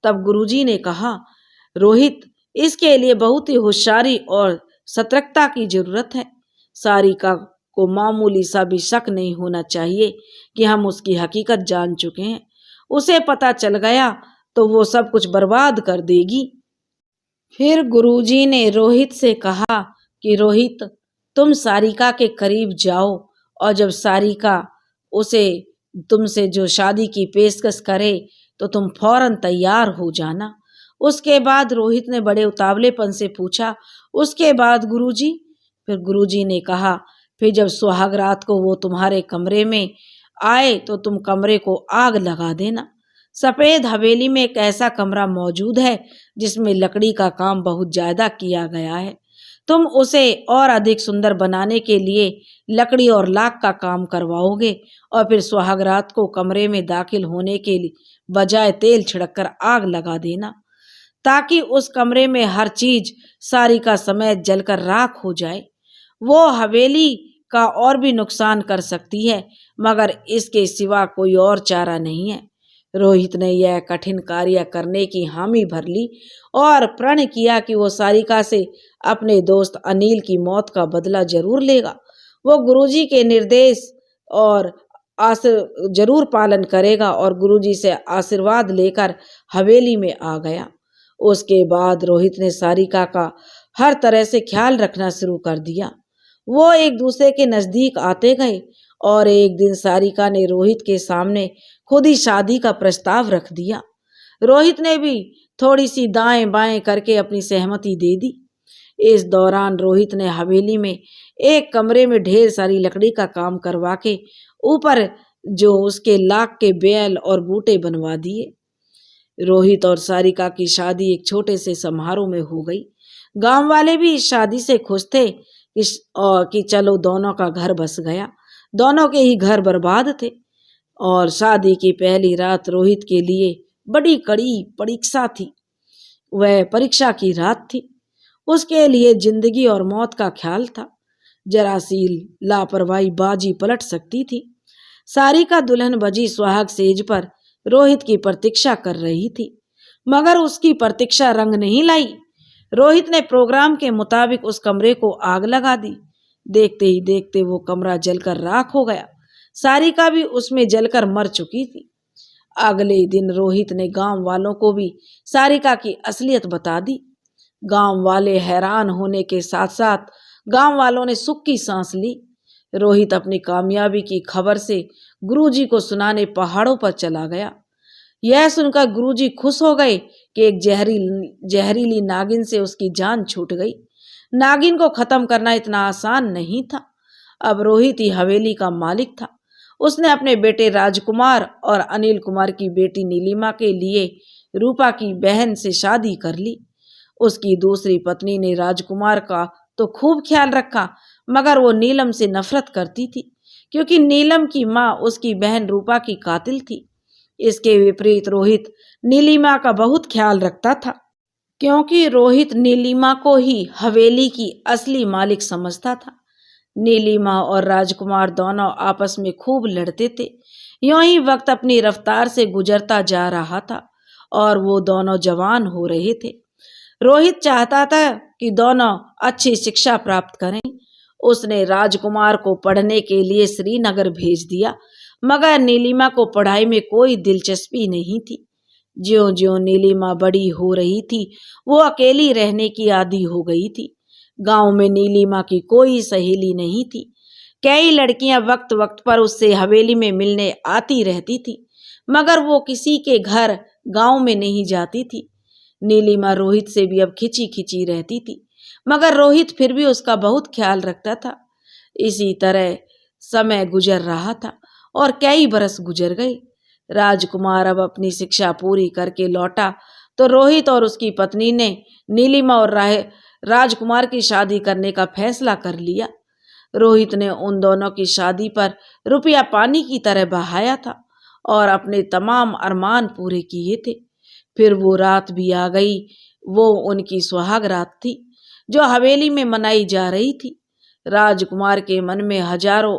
तब गुरुजी ने कहा, रोहित, इसके लिए बहुत ही होशियारी और सतर्कता की जरूरत है। सारिका को मामूली सा भी शक नहीं होना चाहिए कि हम उसकी हकीकत जान चुके हैं। उसे पता चल गया तो वो सब कुछ बर्बाद कर देगी। फिर गुरुजी ने रोहित से कहा कि रोहित, तुम सारिका के करीब जाओ और जब सारिका उसे तुमसे जो शादी की पेशकश करे तो तुम फौरन तैयार हो जाना। उसके बाद रोहित ने बड़े उतावलेपन से पूछा, उसके बाद गुरुजी? फिर गुरुजी ने कहा, फिर जब सुहाग रात को वो तुम्हारे कमरे में आए तो तुम कमरे को आग लगा देना। सफेद हवेली में एक ऐसा कमरा मौजूद है जिसमें लकड़ी का काम बहुत ज्यादा किया गया है। तुम उसे और अधिक सुंदर बनाने के लिए लकड़ी और लाख का काम करवाओगे और फिर सुहाग रात को कमरे में दाखिल होने के लिए बजाय तेल छिड़ककर आग लगा देना, ताकि उस कमरे में हर चीज सारिका समेत जलकर राख हो जाए। वो हवेली का और भी नुकसान कर सकती है, मगर इसके सिवा कोई और चारा नहीं है। रोहित ने यह कठिन कार्य करने की हामी भर ली और प्रण किया कि वो सारिका से अपने दोस्त अनिल की मौत का बदला जरूर लेगा। वो गुरुजी के निर्देश और जरूर पालन करेगा और गुरुजी से आशीर्वाद लेकर हवेली में आ गया। उसके बाद रोहित ने सारिका का हर तरह से ख्याल रखना शुरू कर दिया। वो एक दूसरे के नजदीक आते गए और एक दिन सारिका ने रोहित के सामने खुद ही शादी का प्रस्ताव रख दिया। रोहित ने भी थोड़ी सी दाएं बाएं करके अपनी सहमति दे दी। इस दौरान रोहित ने हवेली में एक कमरे में ढेर सारी लकड़ी का काम करवा के ऊपर जो उसके लाख के बैल और बूटे बनवा दिए। रोहित और सारिका की शादी एक छोटे से समारोह में हो गई। गांव वाले भी इस शादी से खुश थे कि चलो दोनों का घर बस गया। दोनों के ही घर बर्बाद थे और शादी की पहली रात रोहित के लिए बड़ी कड़ी परीक्षा थी। वह परीक्षा की रात थी। उसके लिए जिंदगी और मौत का ख्याल था। जरा सी लापरवाही बाजी पलट सकती थी। सारिका दुल्हन बजी सुहाग सेज पर रोहित की प्रतीक्षा कर रही थी, मगर उसकी प्रतीक्षा रंग नहीं लाई। रोहित ने प्रोग्राम के मुताबिक उस कमरे को आग लगा दी। देखते ही देखते वो कमरा जलकर राख हो गया। सारिका भी उसमें जलकर मर चुकी थी। अगले दिन रोहित ने गांव वालों को भी सारिका की असलियत बता दी। गांव वाले हैरान होने के साथ साथ गांव वालों ने सुख की सांस ली। रोहित अपनी कामयाबी की खबर से गुरुजी को सुनाने पहाड़ों पर चला गया। यह सुनकर गुरुजी खुश हो गए कि एक जहरीली नागिन से उसकी जान छूट गई। नागिन को खत्म करना इतना आसान नहीं था। अब रोहित ही हवेली का मालिक था। उसने अपने बेटे राजकुमार और अनिल कुमार की बेटी नीलिमा के लिए रूपा की बहन से शादी कर ली। उसकी दूसरी पत्नी ने राजकुमार का तो खूब ख्याल रखा, मगर वो नीलम से नफरत करती थी, क्योंकि नीलम की माँ उसकी बहन रूपा की कातिल थी। इसके विपरीत रोहित नीलिमा का बहुत ख्याल रखता था, क्योंकि रोहित नीलिमा को ही हवेली की असली मालिक समझता था। नीलिमा और राजकुमार दोनों आपस में खूब लड़ते थे। यूं ही वक्त अपनी रफ्तार से गुजरता जा रहा था और वो दोनों जवान हो रहे थे। रोहित चाहता था कि दोनों अच्छी शिक्षा प्राप्त करें। उसने राजकुमार को पढ़ने के लिए श्रीनगर भेज दिया, मगर नीलिमा को पढ़ाई में कोई दिलचस्पी नहीं थी। ज्यों ज्यों नीलिमा बड़ी हो रही थी, वो अकेली रहने की आदी हो गई थी। गांव में नीलिमा की कोई सहेली नहीं थी। कई लड़कियां वक्त वक्त पर उससे हवेली में मिलने आती रहती थी, मगर वो किसी के घर गांव में नहीं जाती थी। नीलिमा रोहित से भी अब खिंची खिंची रहती थी, मगर रोहित फिर भी उसका बहुत ख्याल रखता था। इसी तरह समय गुजर रहा था और कई बरस गुजर गए। राजकुमार अब अपनी शिक्षा पूरी करके लौटा तो रोहित और उसकी पत्नी ने नीलिमा और राजकुमार की शादी करने का फैसला कर लिया। रोहित ने उन दोनों की शादी पर रुपया पानी की तरह बहाया था और अपने तमाम अरमान पूरे किए थे। फिर वो रात भी आ गई। वो उनकी सुहाग रात थी, जो हवेली में मनाई जा रही थी। राजकुमार के मन में हजारों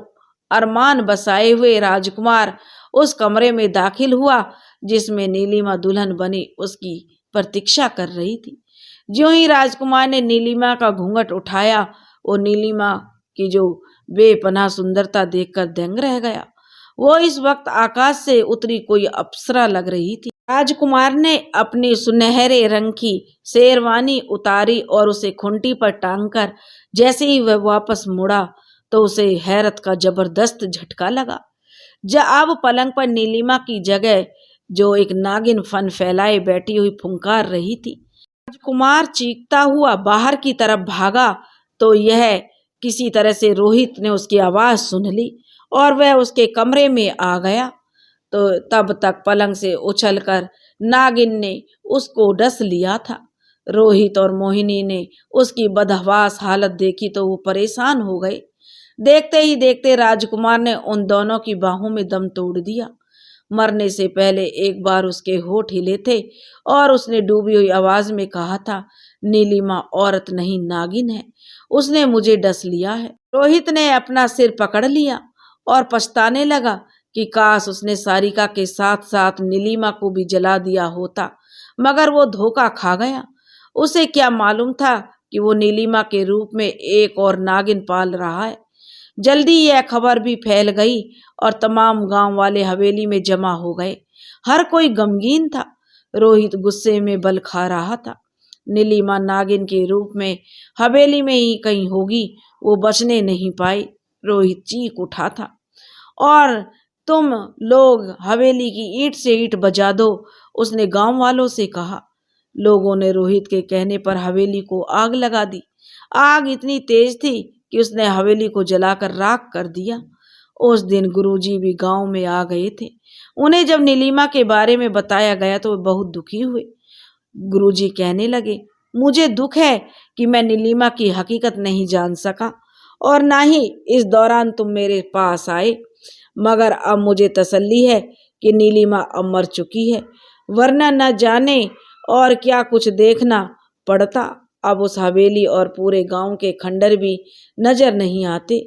अरमान बसाए हुए राजकुमार उस कमरे में दाखिल हुआ जिसमें नीलिमा दुल्हन बनी उसकी प्रतीक्षा कर रही थी। ज्यों ही राजकुमार ने नीलिमा का घूंघट उठाया, वो नीलिमा की जो बेपनाह सुंदरता देखकर दंग रह गया। वो इस वक्त आकाश से उतरी कोई अप्सरा लग रही थी। राजकुमार ने अपनी सुनहरे रंग की शेरवानी उतारी और उसे खूंटी पर टांगकर जैसे ही वह वापस मुड़ा तो उसे हैरत का जबरदस्त झटका लगा। अब पलंग पर नीलिमा की जगह जो एक नागिन फन फैलाए बैठी हुई फुंकार रही थी। राजकुमार चीखता हुआ बाहर की तरफ भागा तो यह किसी तरह से रोहित ने उसकी आवाज सुन ली और वह उसके कमरे में आ गया। तो तब तक पलंग से उछलकर नागिन ने उसको डस लिया था। रोहित और मोहिनी ने उसकी बदहवास हालत देखी तो वो परेशान हो गए। देखते ही देखते राजकुमार ने उन दोनों की बाहों में दम तोड़ दिया। मरने से पहले एक बार उसके होठ हिले थे और उसने डूबी हुई आवाज में कहा था, नीलिमा औरत नहीं नागिन है, उसने मुझे डस लिया है। रोहित ने अपना सिर पकड़ लिया और पछताने लगा कि काश उसने सारिका के साथ साथ नीलिमा को भी जला दिया होता, मगर वो धोखा खा गया। उसे क्या मालूम था कि वो नीलिमा के रूप में एक और नागिन पाल रहा है। जल्दी यह खबर भी फैल गई और तमाम गांव वाले हवेली में जमा हो गए। हर कोई गमगीन था। रोहित गुस्से में बल खा रहा था। नीलिमा नागिन के रूप में हवेली में ही कहीं होगी, वो बचने नहीं पाई। रोहित चीख उठा था, और तुम लोग हवेली की ईंट से ईंट बजा दो, उसने गांव वालों से कहा। लोगों ने रोहित के कहने पर हवेली को आग लगा दी। आग इतनी तेज थी कि उसने हवेली को जलाकर राख कर दिया। उस दिन गुरुजी भी गांव में आ गए थे। उन्हें जब नीलिमा के बारे में बताया गया तो वे बहुत दुखी हुए। गुरुजी कहने लगे, मुझे दुख है कि मैं नीलिमा की हकीकत नहीं जान सका और ना ही इस दौरान तुम मेरे पास आए, मगर अब मुझे तसल्ली है कि नीलिमा अब मर चुकी है, वरना न जाने और क्या कुछ देखना पड़ता। अब उस हवेली और पूरे गांव के खंडर भी नजर नहीं आते।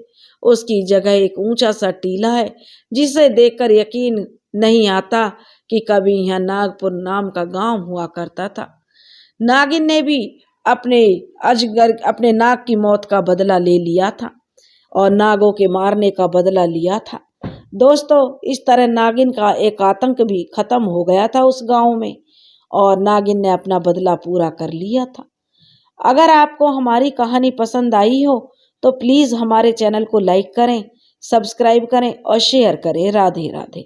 उसकी जगह एक ऊंचा सा टीला है जिसे देखकर यकीन नहीं आता कि कभी यहाँ नागपुर नाम का गांव हुआ करता था। नागिन ने भी अपने नाग की मौत का बदला ले लिया था और नागों के मारने का बदला लिया था। दोस्तों, इस तरह नागिन का एक आतंक भी खत्म हो गया था उस गांव में और नागिन ने अपना बदला पूरा कर लिया था। अगर आपको हमारी कहानी पसंद आई हो तो प्लीज़ हमारे चैनल को लाइक करें, सब्सक्राइब करें और शेयर करें। राधे राधे।